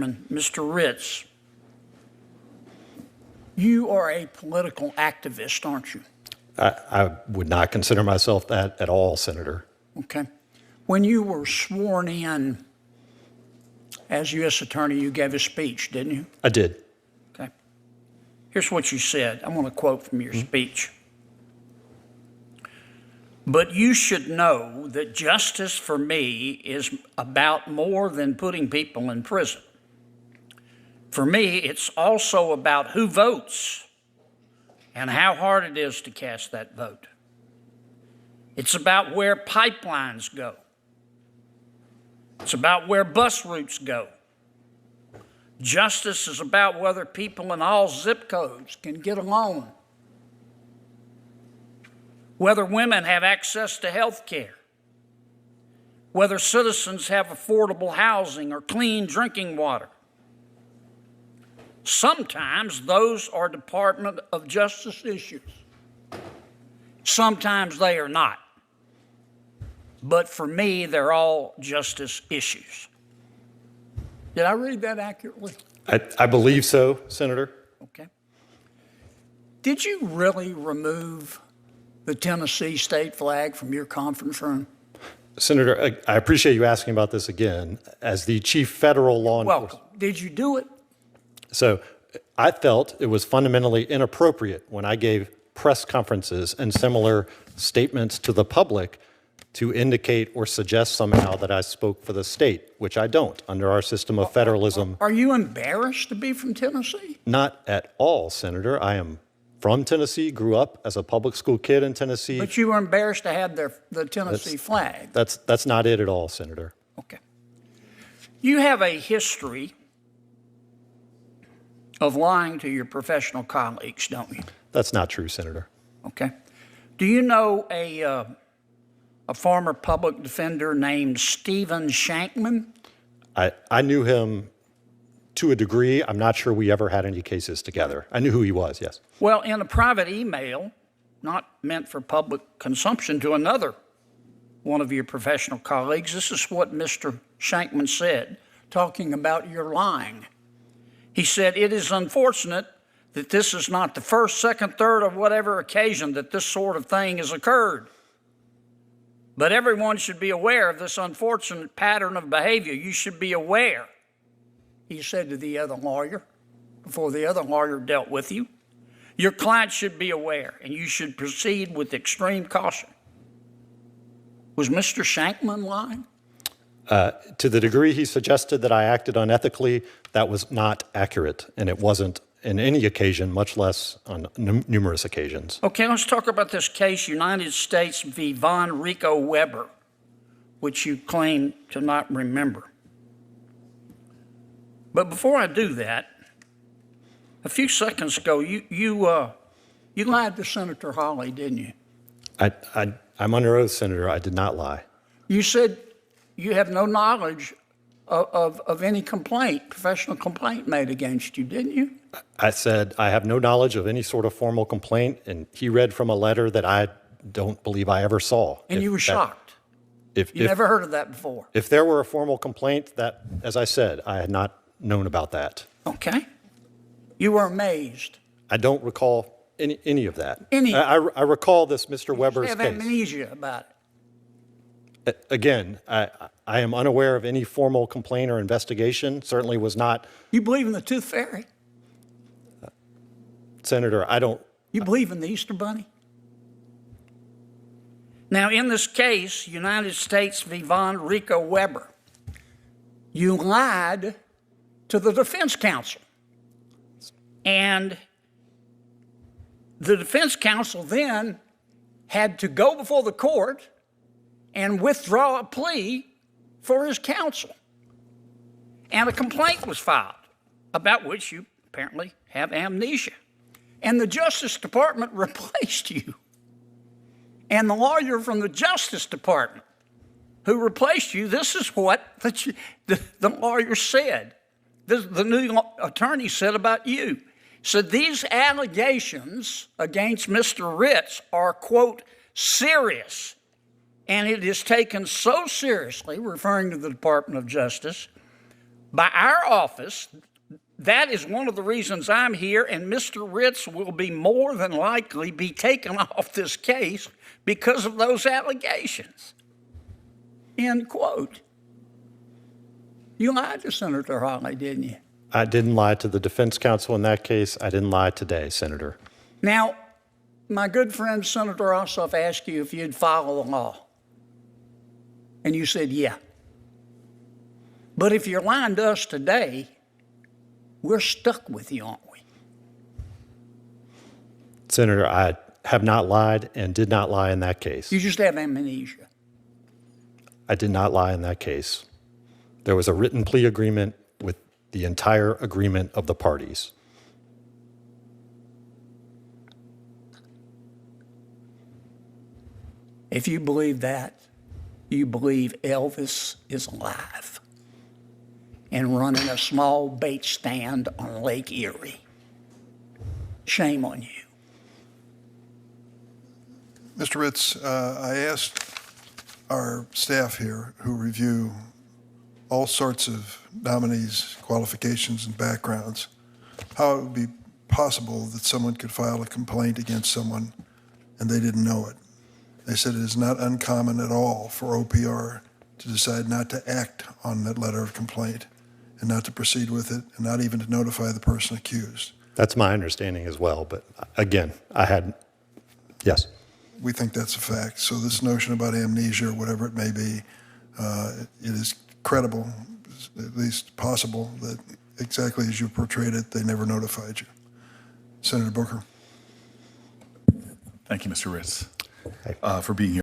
Mr. Ritz, you are a political activist, aren't you? I would not consider myself that at all, Senator. Okay. When you were sworn in as U.S. Attorney, you gave a speech, didn't you? I did. Okay. Here's what you said. I want to quote from your speech. But you should know that justice for me is about more than putting people in prison. For me, it's also about who votes and how hard it is to cast that vote. It's about where pipelines go. It's about where bus routes go. Justice is about whether people in all zip codes can get along, whether women have access to health care, whether citizens have affordable housing or clean drinking water. Sometimes those are Department of Justice issues. Sometimes they are not. But for me, they're all justice issues. Did I read that accurately? I believe so, Senator. Okay. Did you really remove the Tennessee state flag from your conference room? Senator, I appreciate you asking about this again. As the chief federal law enforcement. Welcome. Did you do it? So I felt it was fundamentally inappropriate when I gave press conferences and similar statements to the public to indicate or suggest somehow that I spoke for the state, which I don't under our system of federalism. Are you embarrassed to be from Tennessee? Not at all, Senator. I am from Tennessee, grew up as a public school kid in Tennessee. But you were embarrassed to have the Tennessee flag. That's not it at all, Senator. Okay. You have a history of lying to your professional colleagues, don't you? That's not true, Senator. Okay. Do you know a former public defender named Stephen Shankman? I knew him to a degree. I'm not sure we ever had any cases together. I knew who he was, yes. Well, in a private email, not meant for public consumption, to another one of your professional colleagues, this is what Mr. Shankman said, talking about your lying. He said, "It is unfortunate that this is not the first, second, third, or whatever occasion that this sort of thing has occurred. But everyone should be aware of this unfortunate pattern of behavior. You should be aware," he said to the other lawyer, before the other lawyer dealt with you. "Your client should be aware, and you should proceed with extreme caution." Was Mr. Shankman lying? To the degree he suggested that I acted unethically, that was not accurate, and it wasn't in any occasion, much less on numerous occasions. Okay, let's talk about this case, United States v. Von Rico Weber, which you claim to not remember. But before I do that, a few seconds ago, you lied to Senator Hawley, didn't you? I'm under oath, Senator. I did not lie. You said you have no knowledge of any complaint, professional complaint made against you, didn't you? I said I have no knowledge of any sort of formal complaint, and he read from a letter that I don't believe I ever saw. And you were shocked. You never heard of that before. If there were a formal complaint, that, as I said, I had not known about that. Okay. You were amazed. I don't recall any of that. I recall this Mr. Weber's case. You have amnesia about it. Again, I am unaware of any formal complaint or investigation. Certainly was not. You believe in the Tooth Fairy? Senator, I don't. You believe in the Easter Bunny? Now, in this case, United States v. Von Rico Weber, you lied to the defense counsel. And the defense counsel then had to go before the court and withdraw a plea for his counsel. And a complaint was filed, about which you apparently have amnesia. And the Justice Department replaced you. And the lawyer from the Justice Department who replaced you, this is what the lawyer said. The new attorney said about you. Said these allegations against Mr. Ritz are, quote, serious. And it is taken so seriously, referring to the Department of Justice, by our office. That is one of the reasons I'm here, and Mr. Ritz will be more than likely be taken off this case because of those allegations. End quote. You lied to Senator Hawley, didn't you? I didn't lie to the defense counsel in that case. I didn't lie today, Senator. Now, my good friend Senator Ossoff asked you if you'd follow the law. And you said, yeah. But if you're lying to us today, we're stuck with you, aren't we? Senator, I have not lied and did not lie in that case. You just have amnesia. I did not lie in that case. There was a written plea agreement with the entire agreement of the parties. If you believe that, you believe Elvis is alive and running a small bait stand on Lake Erie. Shame on you. Mr. Ritz, I asked our staff here who review all sorts of nominees' qualifications and backgrounds, how it would be possible that someone could file a complaint against someone and they didn't know it. They said it is not uncommon at all for OPR to decide not to act on that letter of complaint and not to proceed with it and not even to notify the person accused. That's my understanding as well, but again, yes. We think that's a fact. So this notion about amnesia or whatever it may be, it is credible, at least possible, that exactly as you portrayed it, they never notified you. Senator Booker. Thank you, Mr. Ritz, for being here.